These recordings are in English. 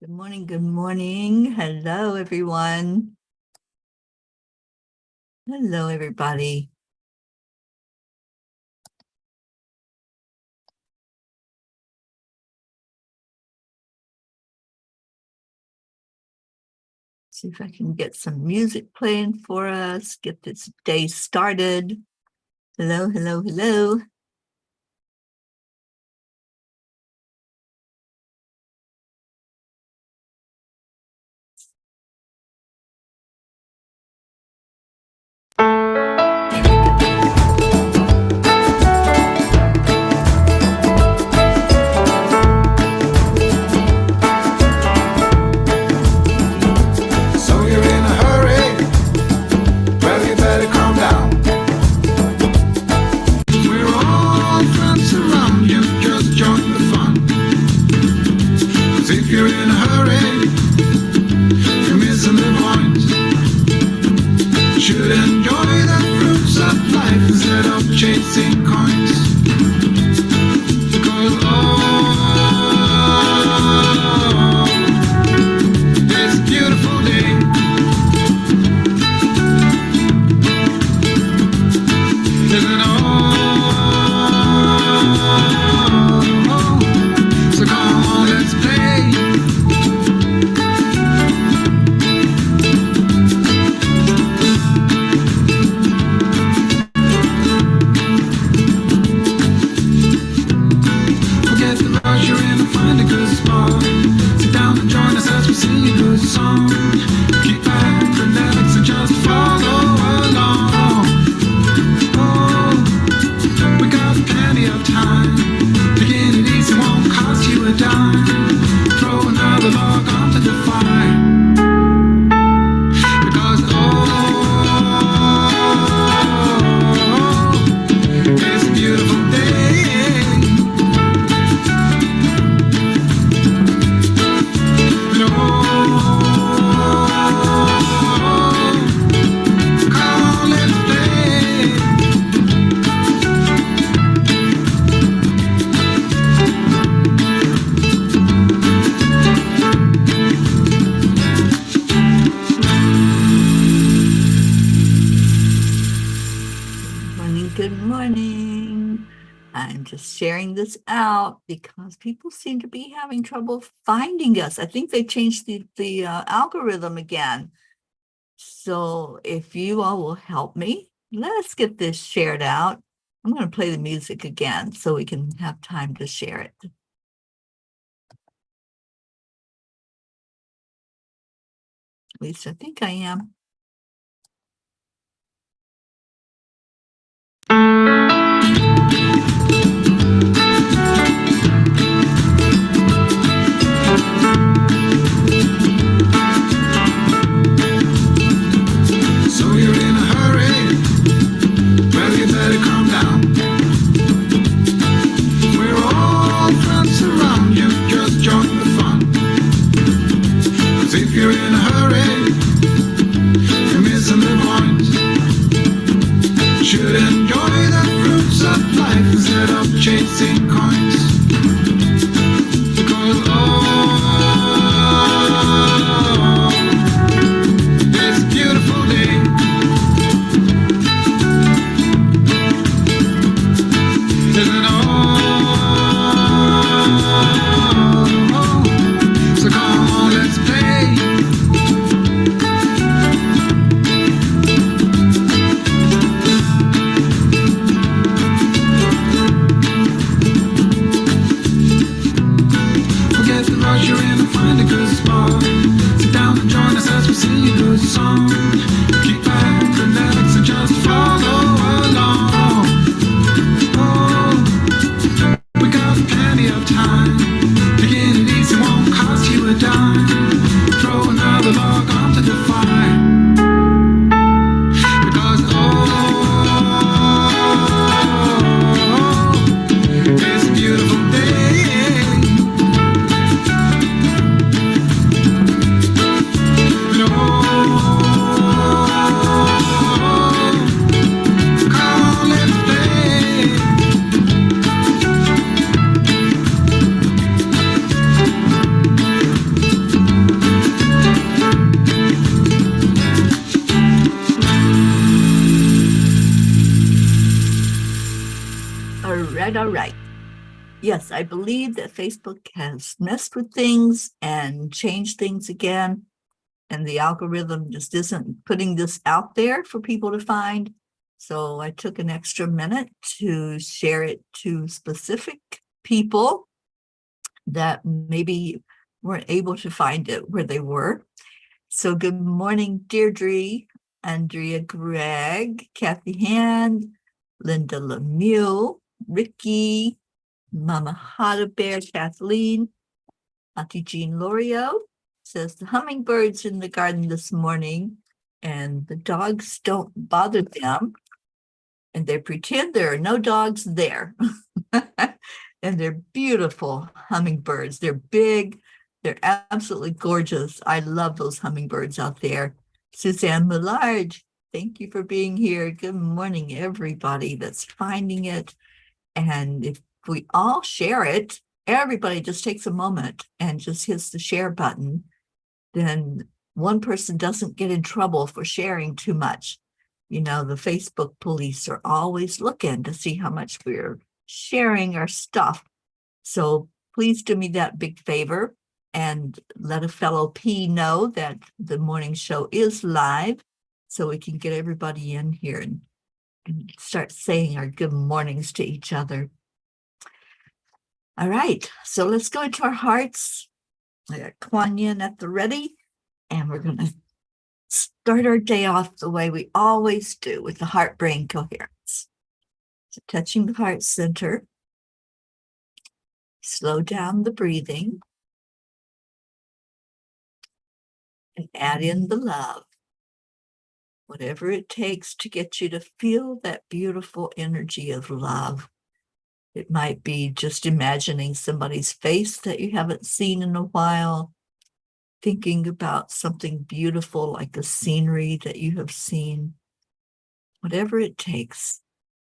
Good morning. Good morning. Hello, everyone. Hello, everybody. See if I can get some music playing for us, get this day started. Hello, hello, hello. So you're in a hurry? Well, you better calm down. We're all friends around you, just join the fun. 'Cause if you're in a hurry, you're missing the point. Should enjoy the fruits of life instead of chasing coins. Because it's a beautiful day. Isn't so come on, let's play. Forget the rush, you're in and find a good spot. Sit down and join us as we sing a good song. Keep back, relax, and just follow along. Oh, we got plenty of time. Taking it easy won't cost you a dime. Throw another log onto the fire. Because it's a beautiful day. And come on, let's play. Morning. Good morning. I'm just sharing this out because people seem to be having trouble finding us. I think they changed the algorithm again. So if you all will help me, let's get this shared out. I'm going to play the music again so we can have time to share it. At least I think I am. So you're in a hurry? Well, you better calm down. We're all friends around you, just join the fun. 'Cause if you're in a hurry, you're missing the point. Should enjoy the fruits of life instead of chasing coins. Because it's a beautiful day. Isn't so come on, let's play. Forget the rush, you're in and find a good spot. Sit down and join us as we sing a good song. Keep back, relax, and just follow along. Oh, we got plenty of time. Taking it easy won't cost you a dime. Throw another log onto the fire. Because it's a beautiful day. And right. Yes, I believe that Facebook has messed with things and changed things again. And the algorithm just isn't putting this out there for people to find. So I took an extra minute to share it to specific people that maybe weren't able to find it where they were. So good morning, Deirdre, Andrea Gregg, Kathy Hand, Linda Lemieux, Ricky, Mama Hada Bear, Kathleen, Auntie Jean Lorio says the hummingbirds in the garden this morning and the dogs don't bother them and they pretend there are no dogs there. And they're beautiful hummingbirds. They're big. They're absolutely gorgeous. I love those hummingbirds out there. Suzanne Millard, thank you for being here. Good morning, everybody that's finding it. And if we all share it, everybody just takes a moment and just hits the share button, then one person doesn't get in trouble for sharing too much. You know, the Facebook police are always looking to see how much we're sharing our stuff. So please do me that big favor and let a fellow P know that the morning show is live so we can get everybody in here and start saying our good mornings to each other. All right, so let's go into our hearts. I got Kuan Yin at the ready, and we're going to start our day off the way we always do with the heart-brain coherence. So touching the heart center, slow down the breathing, and add in the love. Whatever it takes to get you to feel that beautiful energy of love. It might be just imagining somebody's face that you haven't seen in a while, thinking about something beautiful like a scenery that you have seen. Whatever it takes,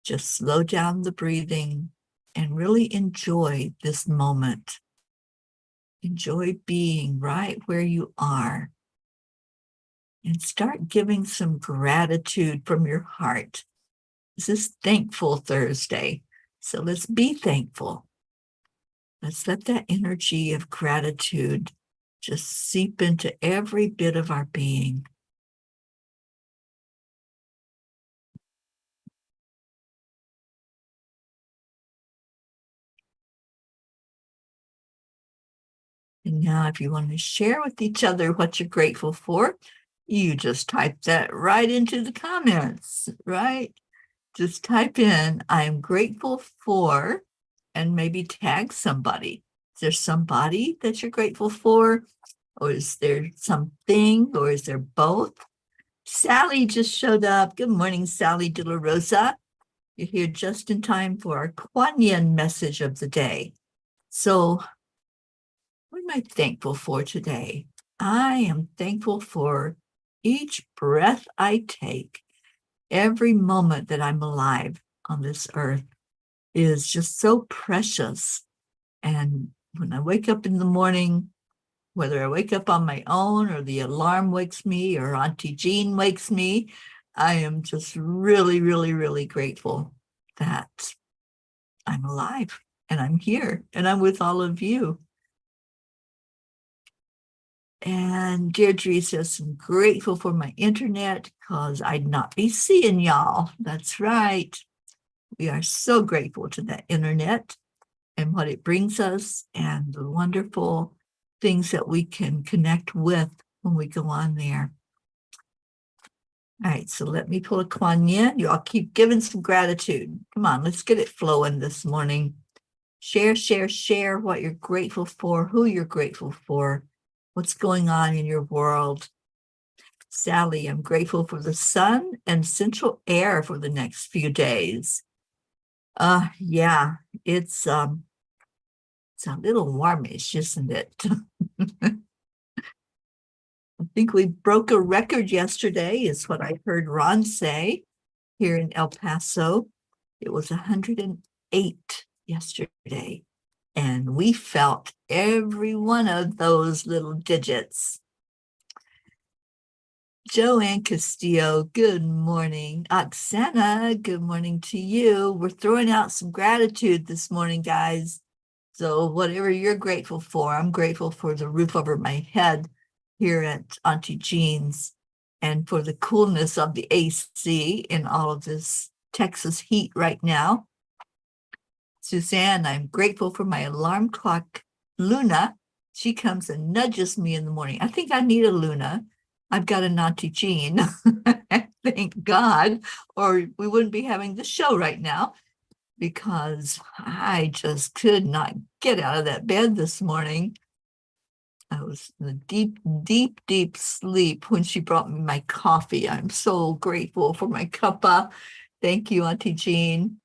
just slow down the breathing and really enjoy this moment. Enjoy being right where you are. And start giving some gratitude from your heart. This is Thankful Thursday. So let's be thankful. Let's let that energy of gratitude just seep into every bit of our being. And now if you want to share with each other what you're grateful for, you just type that right into the comments, right? Just type in, I am grateful for, and maybe tag somebody. Is there somebody that you're grateful for? Or is there something? Or is there both? Sally just showed up. Good morning, Sally De La Rosa. You're here just in time for our Kuan Yin message of the day. So what am I thankful for today? I am thankful for each breath I take. Every moment that I'm alive on this earth is just so precious. And when I wake up in the morning, whether I wake up on my own or the alarm wakes me or Auntie Jean wakes me, I am just really, really, really grateful that I'm alive and I'm here and I'm with all of you. And Deirdre says, I'm grateful for my internet because I'd not be seeing y'all. That's right. We are so grateful to that internet and what it brings us and the wonderful things that we can connect with when we go on there. All right, so let me pull a Kuan Yin. You all keep giving some gratitude. Come on, let's get it flowing this morning. Share, share, share what you're grateful for, who you're grateful for, what's going on in your world. Sally, I'm grateful for the sun and central air for the next few days. Yeah, it's a little warmish, isn't it? I think we broke a record yesterday, is what I heard Ron say here in El Paso. It was 108 yesterday, and we felt every one of those little digits. Joanne Castillo, good morning. Oksana, good morning to you. We're throwing out some gratitude this morning, guys. So whatever you're grateful for, I'm grateful for the roof over my head here at Auntie Jean's and for the coolness of the AC in all of this Texas heat right now. Suzanne, I'm grateful for my alarm clock, Luna. She comes and nudges me in the morning. I think I need a Luna. I've got an Auntie Jean, thank God, or we wouldn't be having the show right now because I just could not get out of that bed this morning. I was in a deep, deep, deep sleep when she brought me my coffee. I'm so grateful for my cuppa. Thank you, Auntie Jean.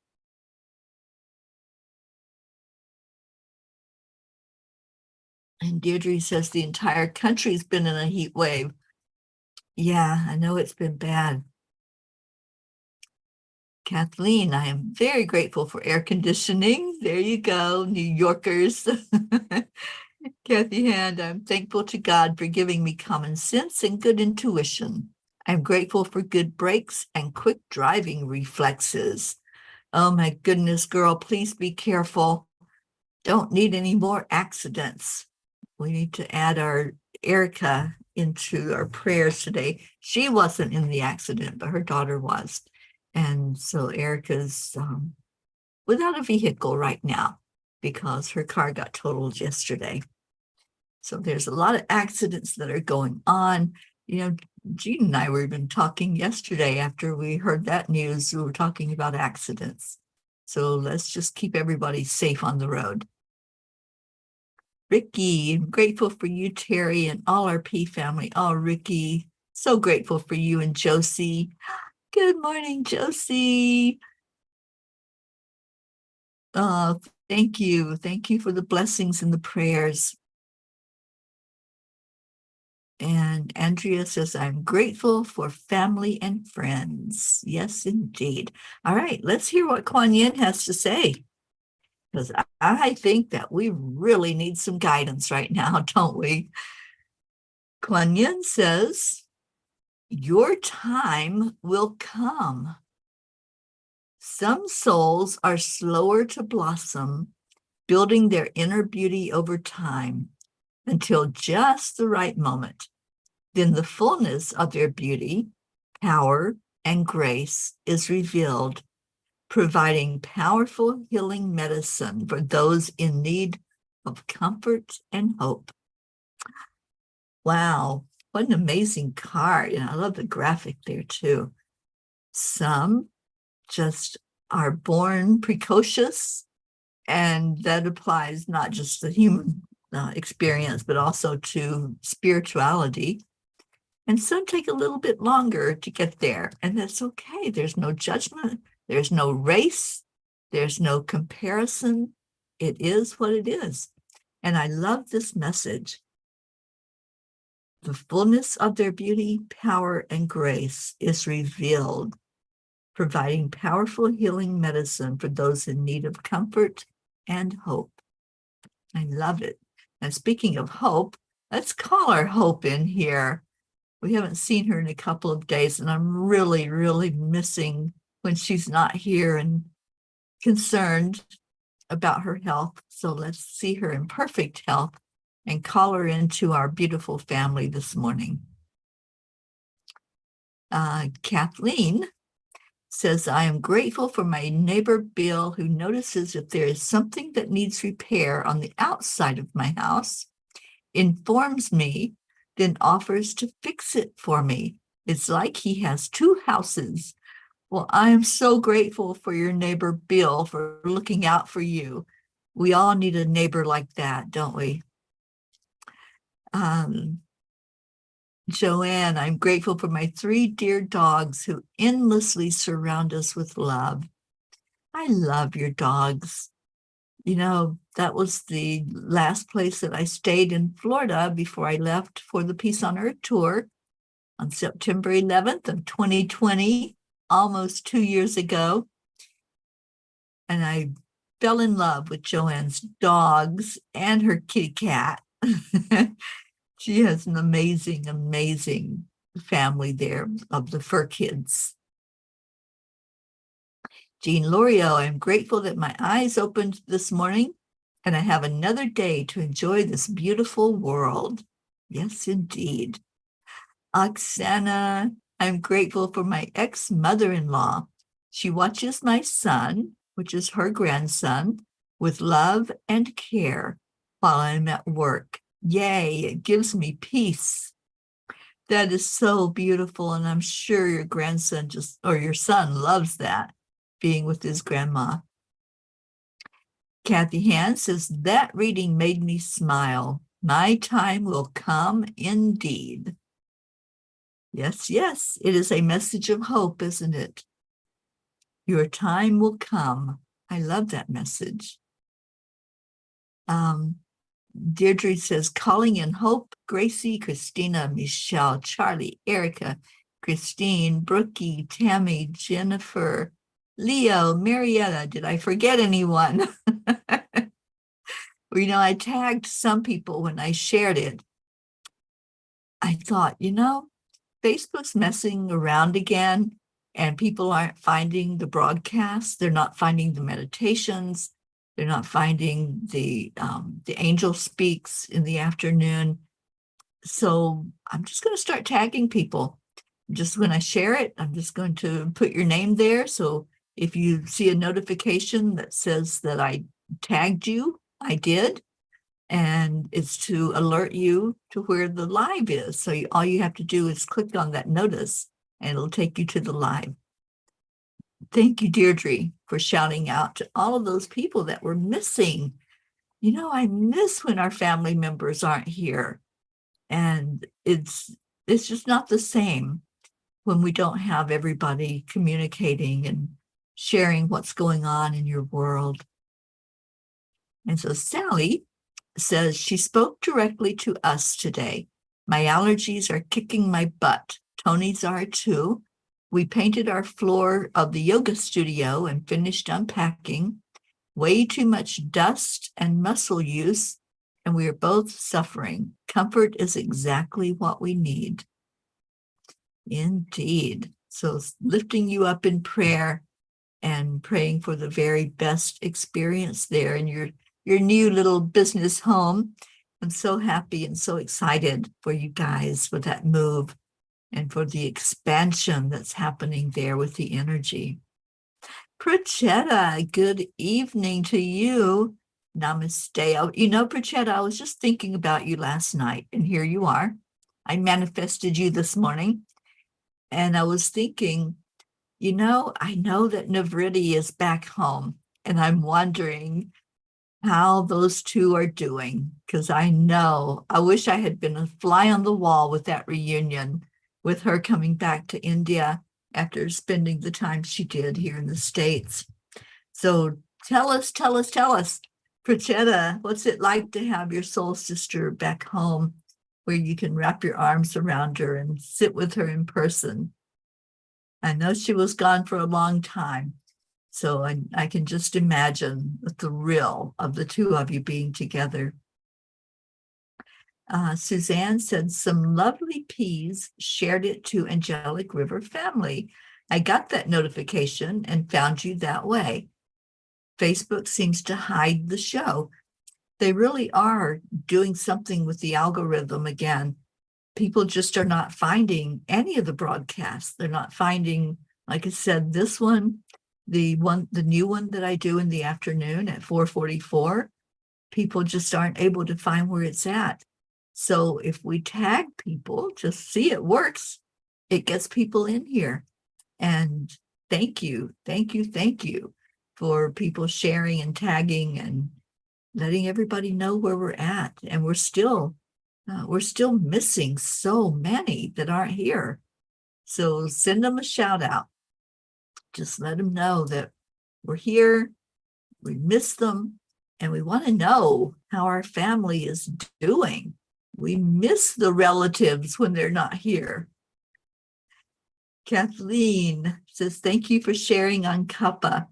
And Deirdre says the entire country's been in a heat wave. Yeah, I know it's been bad. Kathleen, I am very grateful for air conditioning. There you go, New Yorkers. Kathy Hand, I'm thankful to God for giving me common sense and good intuition. I'm grateful for good brakes and quick driving reflexes. Oh my goodness, girl, please be careful. Don't need any more accidents. We need to add our Erica into our prayers today. She wasn't in the accident, but her daughter was. And so Erica's without a vehicle right now because her car got totaled yesterday. So there's a lot of accidents that are going on. You know, Jean and I were even talking yesterday after we heard that news. We were talking about accidents. So let's just keep everybody safe on the road. Ricky, I'm grateful for you, Teri, and all our P family. Oh, Ricky, so grateful for you and Josie. Good morning, Josie. Oh, thank you. Thank you for the blessings and the prayers. And Andrea says, I'm grateful for family and friends. Yes, indeed. All right, let's hear what Kuan Yin has to say. Because I think that we really need some guidance right now, don't we? Kuan Yin says, your time will come. Some souls are slower to blossom, building their inner beauty over time until just the right moment. Then the fullness of their beauty, power, and grace is revealed, providing powerful healing medicine for those in need of comfort and hope. Wow, what an amazing card. And I love the graphic there too. Some just are born precocious, and that applies not just to human experience, but also to spirituality. And some take a little bit longer to get there, and that's okay. There's no judgment, there's no race, there's no comparison. It is what it is. And I love this message. The fullness of their beauty, power, and grace is revealed, providing powerful healing medicine for those in need of comfort and hope. I love it. And speaking of hope, let's call our Hope in here. We haven't seen her in a couple of days, and I'm really, really missing when she's not here and concerned about her health. So let's see her in perfect health and call her into our beautiful family this morning. Kathleen says, I am grateful for my neighbor Bill, who notices if there is something that needs repair on the outside of my house, informs me, then offers to fix it for me. It's like he has two houses. Well, I am so grateful for your neighbor Bill for looking out for you. We all need a neighbor like that, don't we? Joanne, I'm grateful for my 3 dear dogs who endlessly surround us with love. I love your dogs. You know, that was the last place that I stayed in Florida before I left for the Peace on Earth tour on September 11th of 2020, almost 2 years ago. And I fell in love with Joanne's dogs and her kitty cat. She has an amazing, amazing family there of the fur kids. Jean Lorio, I'm grateful that my eyes opened this morning and I have another day to enjoy this beautiful world. Yes, indeed. Oksana, I'm grateful for my ex-mother-in-law. She watches my son, which is her grandson, with love and care while I'm at work. Yay, it gives me peace. That is so beautiful. And I'm sure your grandson or your son loves that, being with his grandma. Kathy Hand says, that reading made me smile. My time will come indeed. Yes, yes, it is a message of hope, isn't it? Your time will come. I love that message. Deirdre says, calling in Hope, Gracie, Christina, Michelle, Charlie, Erica, Christine, Brookie, Tammy, Jennifer, Leo, Marietta. Did I forget anyone? I tagged some people when I shared it. I thought, Facebook's messing around again, and people aren't finding the broadcasts. They're not finding the meditations. They're not finding the angel speaks in the afternoon. So I'm just going to start tagging people. Just when I share it, I'm just going to put your name there. So if you see a notification that says that I tagged you, I did. And it's to alert you to where the live is. So all you have to do is click on that notice and it'll take you to the live. Thank you, Deirdre, for shouting out to all of those people that were missing. I miss when our family members aren't here. And it's just not the same when we don't have everybody communicating and sharing what's going on in your world. And so Sally says she spoke directly to us today. My allergies are kicking my butt. Tony's are too. We painted our floor of the yoga studio and finished unpacking. Way too much dust and muscle use, and we are both suffering. Comfort is exactly what we need. Indeed. So lifting you up in prayer and praying for the very best experience there in your new little business home. I'm so happy and so excited for you guys for that move and for the expansion that's happening there with the energy. Prachetta, good evening to you. Namaste. Prachetta, I was just thinking about you last night, and here you are. I manifested you this morning, and I was thinking, I know that Navriti is back home, and I'm wondering how those two are doing, because I wish I had been a fly on the wall with that reunion, with her coming back to India after spending the time she did here in the States. So tell us, Prachetta, what's it like to have your soul sister back home where you can wrap your arms around her and sit with her in person? I know she was gone for a long time, so I can just imagine the thrill of the two of you being together. Suzanne said, some lovely peas, shared it to Angelic River Family. I got that notification and found you that way. Facebook seems to hide the show. They really are doing something with the algorithm again. People just are not finding any of the broadcasts. They're not finding, like I said, this one, the new one that I do in the afternoon at 4:44. People just aren't able to find where it's at. So if we tag people, just see it works. It gets people in here. And thank you for people sharing and tagging and letting everybody know where we're at. And we're still missing so many that aren't here. So send them a shout out. Just let them know that we're here, we miss them, and we want to know how our family is doing. We miss the relatives when they're not here. Kathleen says, thank you for sharing on Cuppa.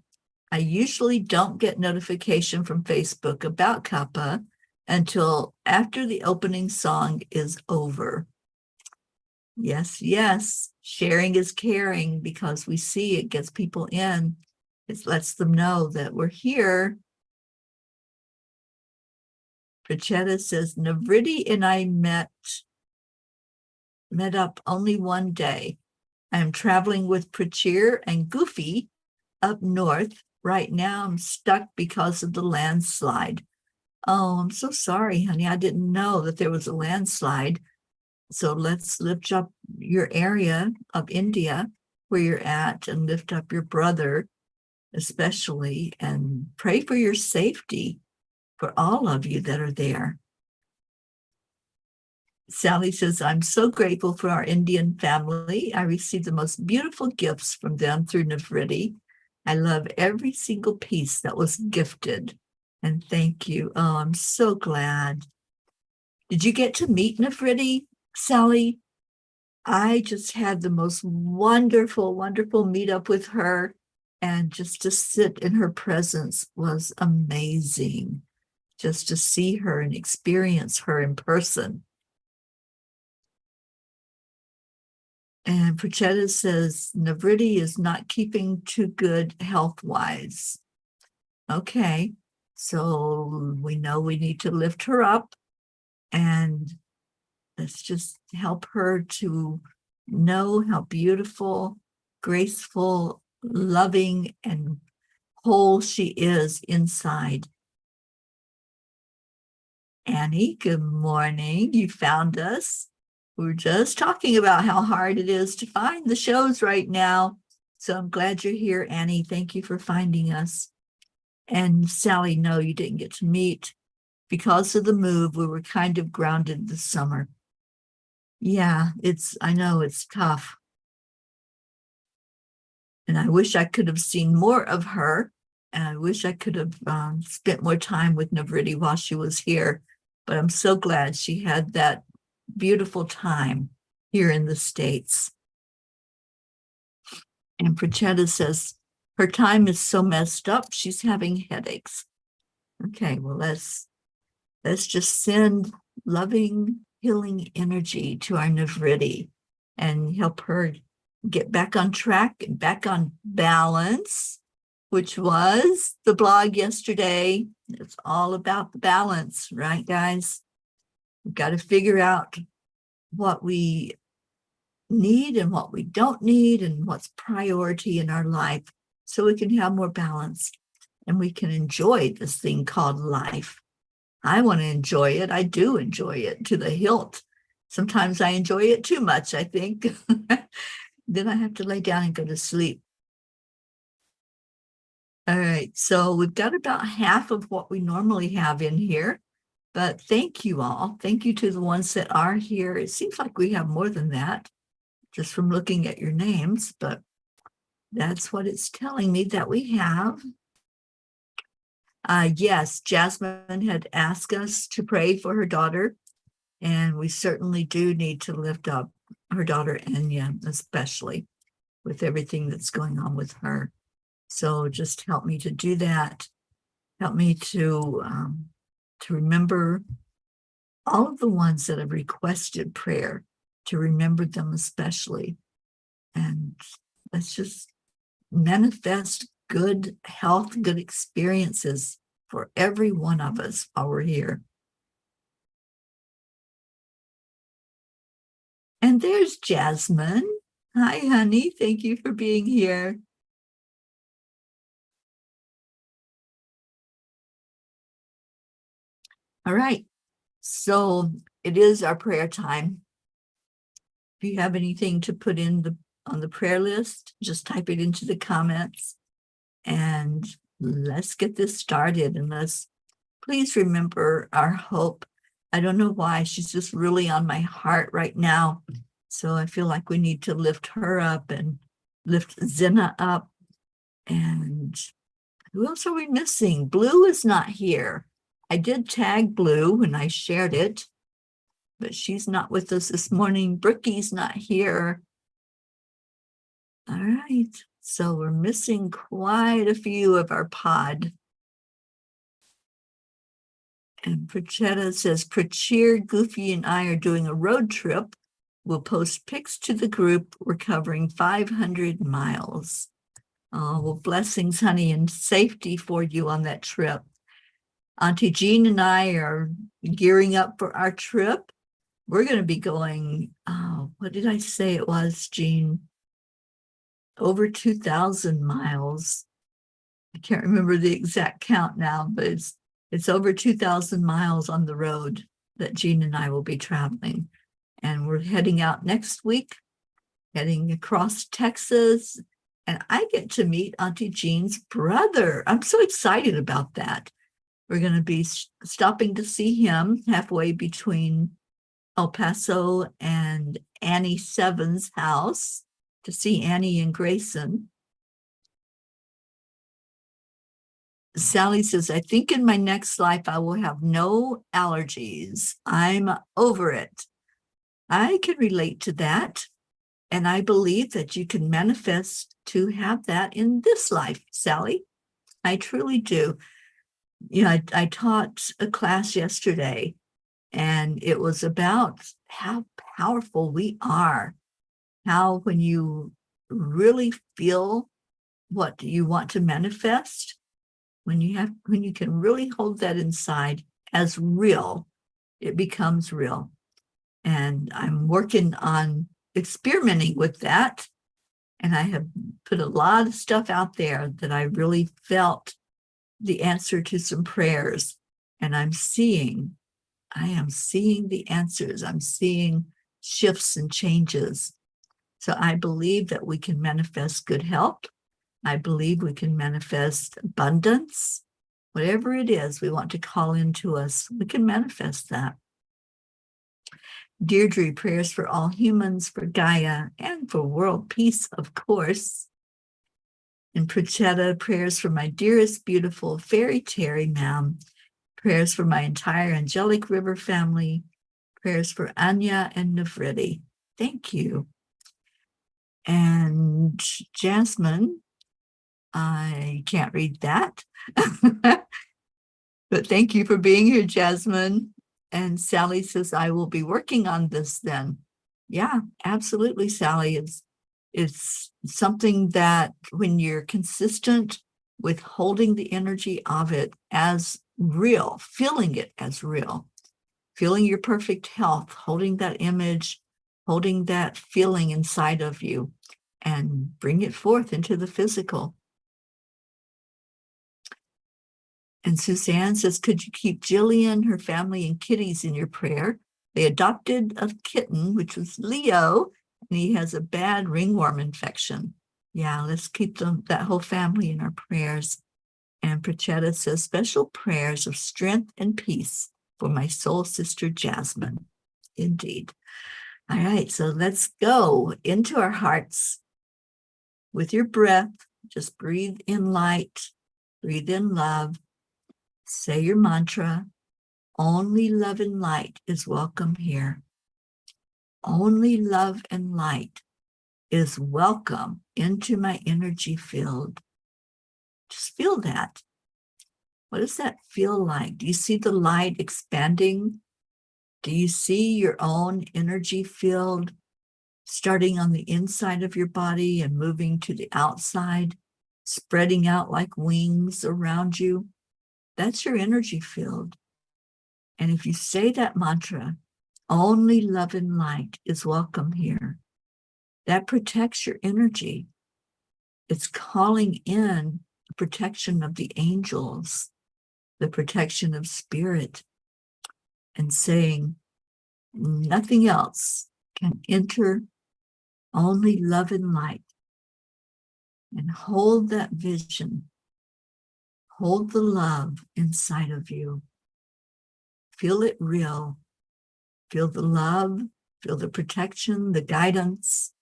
I usually don't get notification from Facebook about Cuppa until after the opening song is over. Yes, yes. Sharing is caring because we see it gets people in. It lets them know that we're here. Prachetta says, Navriti and I met up only one day. I am traveling with Prachir and Goofy up north. Right now I'm stuck because of the landslide. Oh, I'm so sorry, honey. I didn't know that there was a landslide. So let's lift up your area of India where you're at and lift up your brother, especially, and pray for your safety for all of you that are there. Sally says, I'm so grateful for our Indian family. I received the most beautiful gifts from them through Navriti. I love every single piece that was gifted. And thank you. Oh, I'm so glad. Did you get to meet Navriti, Sally? I just had the most wonderful, wonderful meetup with her. And just to sit in her presence was amazing. Just to see her and experience her in person. And Prachetta says, Navriti is not keeping too good health-wise. Okay, so we know we need to lift her up and let's just help her to know how beautiful, graceful, loving, and whole she is inside. Annie, good morning. You found us. We're just talking about how hard it is to find the shows right now. So I'm glad you're here, Annie. Thank you for finding us. And Sally, no, you didn't get to meet. Because of the move, we were kind of grounded this summer. Yeah, I know it's tough. And I wish I could have seen more of her. And I wish I could have spent more time with Navriti while she was here. But I'm so glad she had that beautiful time here in the States. And Prachetta says, her time is so messed up, she's having headaches. Okay, well, let's just send loving, healing energy to our Navriti and help her get back on track and back on balance, which was the blog yesterday. It's all about the balance, right, guys? We've got to figure out what we need and what we don't need and what's priority in our life so we can have more balance and we can enjoy this thing called life. I want to enjoy it. I do enjoy it to the hilt. Sometimes I enjoy it too much, I think. Then I have to lay down and go to sleep. All right, so we've got about half of what we normally have in here, but thank you all. Thank you to the ones that are here. It seems like we have more than that just from looking at your names, but that's what it's telling me that we have. Yes, Jasmine had asked us to pray for her daughter, and we certainly do need to lift up her daughter, Enya, especially with everything that's going on with her. So just help me to do that. Help me to remember all of the ones that have requested prayer, to remember them especially. And let's just manifest good health, good experiences for every one of us while we're here. And there's Jasmine. Hi, honey. Thank you for being here. All right. So it is our prayer time. If you have anything to put in on the prayer list, just type it into the comments and let's get this started. And let's please remember our Hope. I don't know why, she's just really on my heart right now. So I feel like we need to lift her up and lift Zena up. And who else are we missing? Blue is not here. I did tag Blue when I shared it, but she's not with us this morning. Brookie's not here. All right, so we're missing quite a few of our pod. And Prachetta says, Prachir, Goofy, and I are doing a road trip We'll post pics to the group. We're covering 500 miles. Well, blessings, honey, and safety for you on that trip. Auntie Jean and I are gearing up for our trip. We're going to be going, what did I say it was, Jean? Over 2,000 miles. I can't remember the exact count now, but it's over 2,000 miles on the road that Jean and I will be traveling. And we're heading out next week, heading across Texas. And I get to meet Auntie Jean's brother. I'm so excited about that. We're going to be stopping to see him halfway between El Paso and Annie Seven's house to see Annie and Grayson. Sally says, I think in my next life I will have no allergies. I'm over it. I can relate to that. And I believe that you can manifest to have that in this life, Sally. I truly do. You know, I taught a class yesterday, and it was about how powerful we are. How when you really feel what you want to manifest, when you can really hold that inside as real, it becomes real. And I'm working on experimenting with that. And I have put a lot of stuff out there that I really felt the answer to some prayers. And I am seeing the answers. I'm seeing shifts and changes. So I believe that we can manifest good health. I believe we can manifest abundance. Whatever it is we want to call into us, we can manifest that. Deirdre, prayers for all humans, for Gaia, and for world peace, of course. And Prachetta, prayers for my dearest, beautiful fairy Teri, ma'am. Prayers for my entire Angelic River family. Prayers for Anya and Navriti. Thank you. And Jasmine, I can't read that. But thank you for being here, Jasmine. And Sally says, I will be working on this then. Yeah, absolutely, Sally. It's something that when you're consistent with holding the energy of it as real, feeling it as real, feeling your perfect health, holding that image, holding that feeling inside of you, and bring it forth into the physical. And Suzanne says, could you keep Jillian, her family, and kitties in your prayer? They adopted a kitten, which was Leo, and he has a bad ringworm infection. Yeah, let's keep that whole family in our prayers. And Prachetta says, special prayers of strength and peace for my soul sister, Jasmine. Indeed. All right, so let's go into our hearts with your breath. Just breathe in light, breathe in love. Say your mantra, only love and light is welcome here. Only love and light is welcome into my energy field. Just feel that. What does that feel like? Do you see the light expanding? Do you see your own energy field starting on the inside of your body and moving to the outside, spreading out like wings around you? That's your energy field. And if you say that mantra, only love and light is welcome here, that protects your energy. It's calling in the protection of the angels, the protection of spirit, and saying nothing else can enter, only love and light. And hold that vision. Hold the love inside of you. Feel it real. Feel the love, feel the protection, the guidance.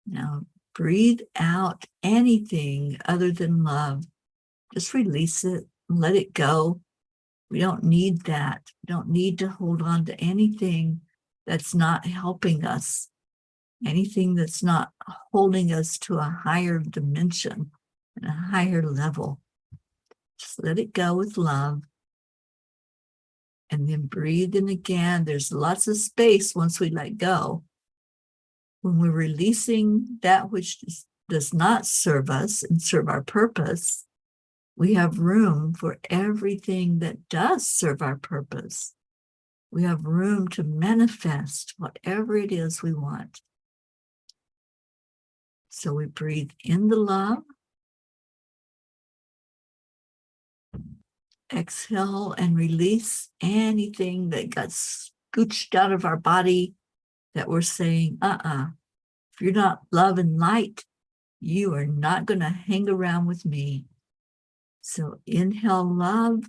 Now breathe out anything other than love. Just release it and let it go. We don't need that. We don't need to hold on to anything that's not helping us, anything that's not holding us to a higher dimension and a higher level. Just let it go with love. And then breathe in again. There's lots of space once we let go. When we're releasing that which does not serve us and serve our purpose, we have room for everything that does serve our purpose. We have room to manifest whatever it is we want. So we breathe in the love. Exhale and release anything that got scooched out of our body that we're saying, if you're not love and light, you are not going to hang around with me. So inhale love,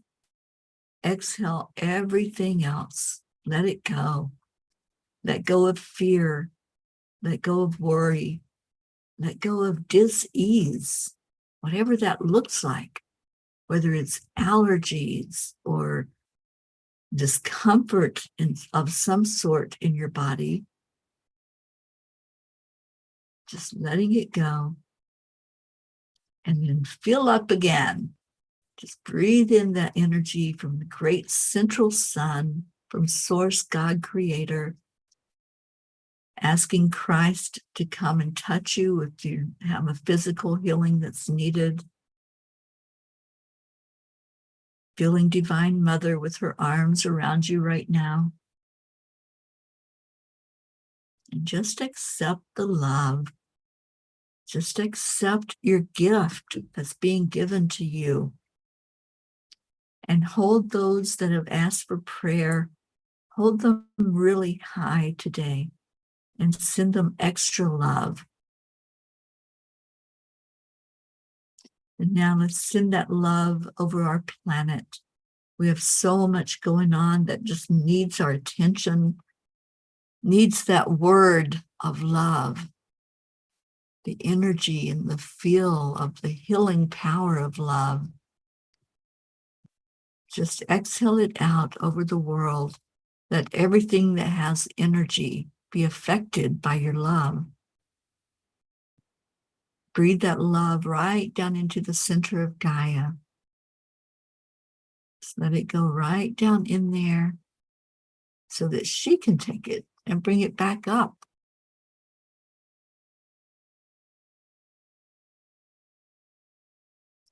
exhale everything else. Let it go. Let go of fear. Let go of worry. Let go of dis-ease, whatever that looks like, whether it's allergies or discomfort of some sort in your body. Just letting it go. And then fill up again. Just breathe in that energy from the great central sun, from Source, God, Creator. Asking Christ to come and touch you if you have a physical healing that's needed. Feeling Divine Mother with her arms around you right now. And just accept the love. Just accept your gift that's being given to you. And hold those that have asked for prayer, hold them really high today and send them extra love. And now let's send that love over our planet. We have so much going on that just needs our attention, needs that word of love, the energy and the feel of the healing power of love. Just exhale it out over the world. Let everything that has energy be affected by your love. Breathe that love right down into the center of Gaia. Just let it go right down in there so that she can take it and bring it back up.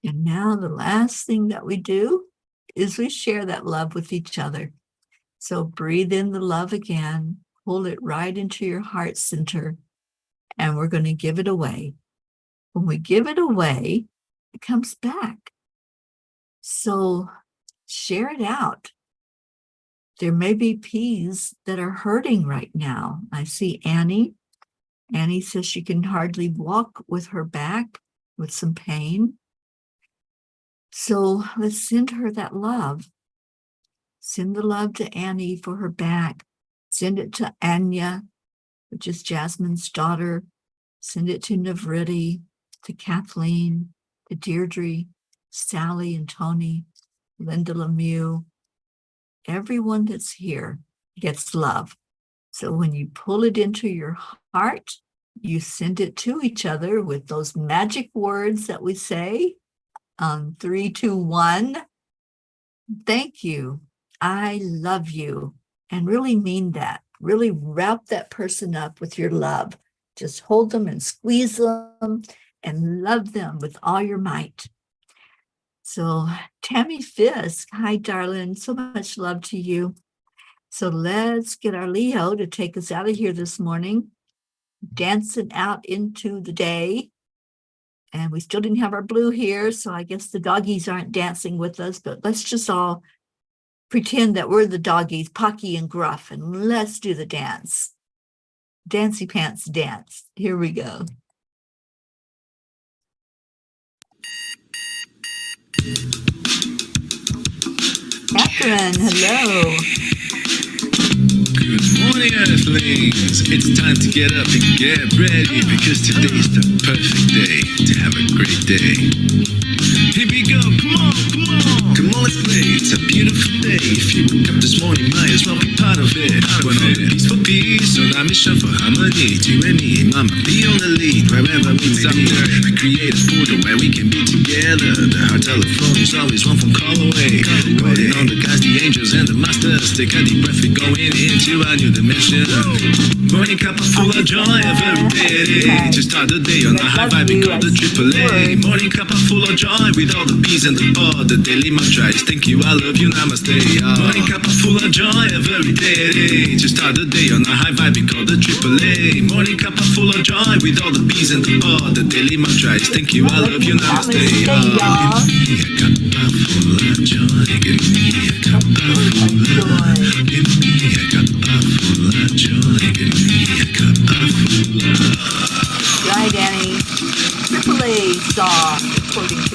And now the last thing that we do is we share that love with each other. So breathe in the love again, hold it right into your heart center, and we're going to give it away. When we give it away, it comes back. So share it out. There may be peas that are hurting right now. I see Annie. Annie says she can hardly walk with her back with some pain. So let's send her that love. Send the love to Annie for her back. Send it to Anya, which is Jasmine's daughter. Send it to Navriti, to Kathleen, to Deirdre, Sally and Tony, Linda Lemieux. Everyone that's here gets love. So when you pull it into your heart, you send it to each other with those magic words that we say. 3, 2, 1. Thank you. I love you. And really mean that. Really wrap that person up with your love. Just hold them and squeeze them and love them with all your might. So Tammy Fisk, hi darling, so much love to you. So let's get our Leo to take us out of here this morning, dancing out into the day. And we still didn't have our Blue here, so I guess the doggies aren't dancing with us, but let's just all pretend that we're the doggies, Pocky and Gruff, and let's do the dance. Dancy Pants dance. Here we go. Catherine, hello. Good morning, Earthlings. It's time to get up and get ready because today's the perfect day to have a great day. Here we go, come on, come on. Come on, let's play, it's a beautiful day. If you woke up this morning, might as well be part of it. We're on a peaceful peace, on a mission for harmony. You and me, mama, be on the lead. Wherever we may be, we create a portal where we can be together. The heart telephone is always one phone call away. Calling on the guys, the angels and the masters. Take a deep breath, we're going into a new dimension. Morning Cuppa Fulla Joy, every day. Just start the day on a high vibe, we call the AAA. Morning Cuppa Fulla Joy, with all the bees and the pod. The daily mantra is thank you, I love you, namaste. Morning Cuppa Fulla Joy, every day. Just start the day on a high vibe, we call the AAA. Morning Cuppa Fulla Joy, with all the bees and the pod. The daily mantra is thank you, I love you, namaste. Give me a cuppa full of joy. Give me a cuppa full of. Give me a cuppa full of joy. Give me a cuppa full of. Right, Annie. AAA song, according to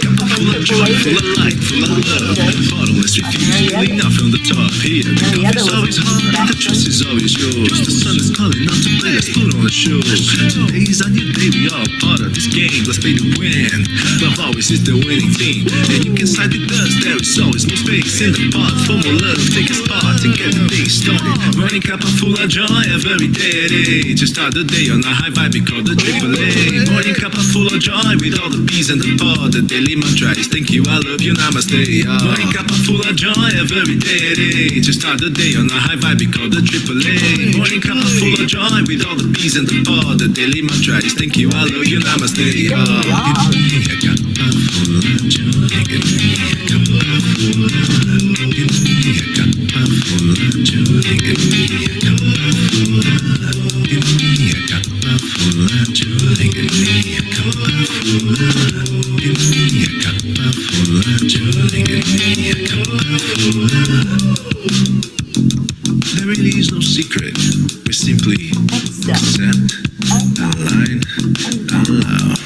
Cuppa full of joy, full of light, full of love. Bottomless refuse, feeling up from the top. Here, the coffee's always hot, the trust is always yours. The sun is calling out to play, let's put on a show. Today's a new day, we all part of this game. Let's play to win. Love always is the winning team. And you can side with us, there is always no space in the pot. For more love, take a spot and get the day started. Morning Cuppa Fulla Joy, every day. Just start the day on a high vibe, we call the AAA. Morning Cuppa Fulla Joy, with all the bees and the pod. The daily mantra is thank you, I love you, namaste. Morning Cuppa Fulla Joy, every day. Just start the day on a high vibe, we call the AAA. Morning Cuppa Fulla Joy, with all the bees and the pod. The daily mantra is thank you, I love you, namaste. Give me a cuppa full of joy. Give me a cuppa full of. Give me a cuppa full of joy. Give me a cuppa full of. Give me a cuppa full of joy. Give me a cuppa full of. Give me a cuppa full of joy. Give me a cuppa full of. There really is no secret. We simply accept, align, allow.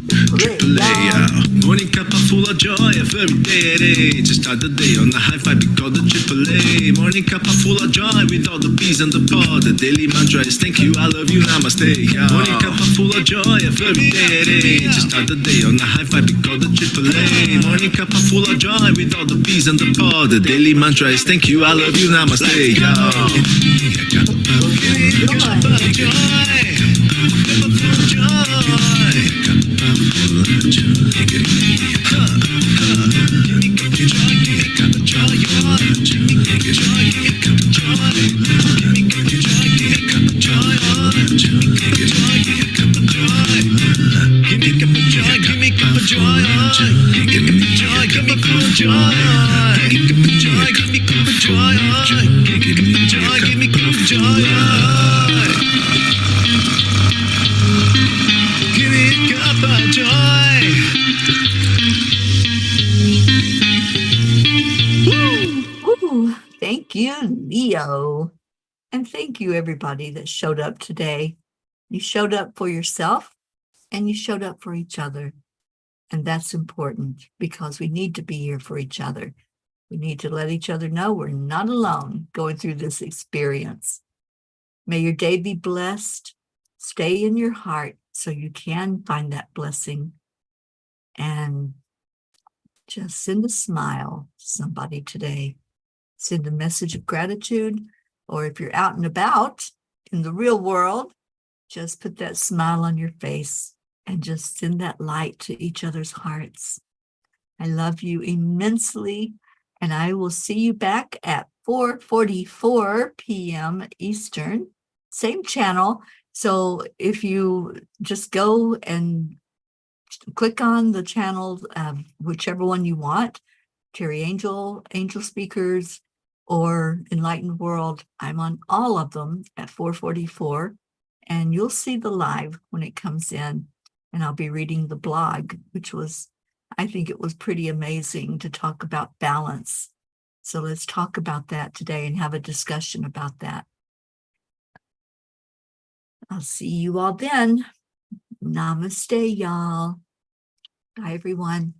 AAA, morning Cuppa Fulla Joy, every day. Just start the day on a high vibe, we call the AAA. Morning Cuppa Fulla Joy, with all the bees and the pod. The daily mantra is thank you, I love you, namaste. Morning Cuppa Fulla Joy, every day. Just start the day on a high vibe, we call the AAA. Morning Cuppa Fulla Joy, with all the bees and the pod. The daily mantra is thank you, I love you, namaste. Give me a cuppa full of joy. Cuppa full of joy. Cuppa full of joy. Give me a cuppa full of joy. Give me a cuppa joy. Give me a joy. Give me a cuppa joy. Give me a cuppa joy. Give me a cuppa joy. Give me a joy. Give me a cuppa joy. Give me a cuppa joy. Give me a cuppa joy. Give me joy. Give me cuppa joy. Give me cuppa joy. Give me cuppa joy. Give me joy. Give me cuppa joy. Give me a cuppa joy. Ooh, thank you, Leo. And thank you, everybody that showed up today. You showed up for yourself and you showed up for each other. And that's important because we need to be here for each other. We need to let each other know we're not alone going through this experience. May your day be blessed. Stay in your heart so you can find that blessing. And just send a smile to somebody today. Send a message of gratitude. Or if you're out and about in the real world, just put that smile on your face and just send that light to each other's hearts. I love you immensely. And I will see you back at 4:44 p.m. Eastern, same channel. So if you just go and click on the channel, whichever one you want, Teri Angel, Angel Speakers, or Enlightened World, I'm on all of them at 4:44. And you'll see the live when it comes in. And I'll be reading the blog, which was, I think it was pretty amazing to talk about balance. So let's talk about that today and have a discussion about that. I'll see you all then. Namaste, y'all. Bye, everyone.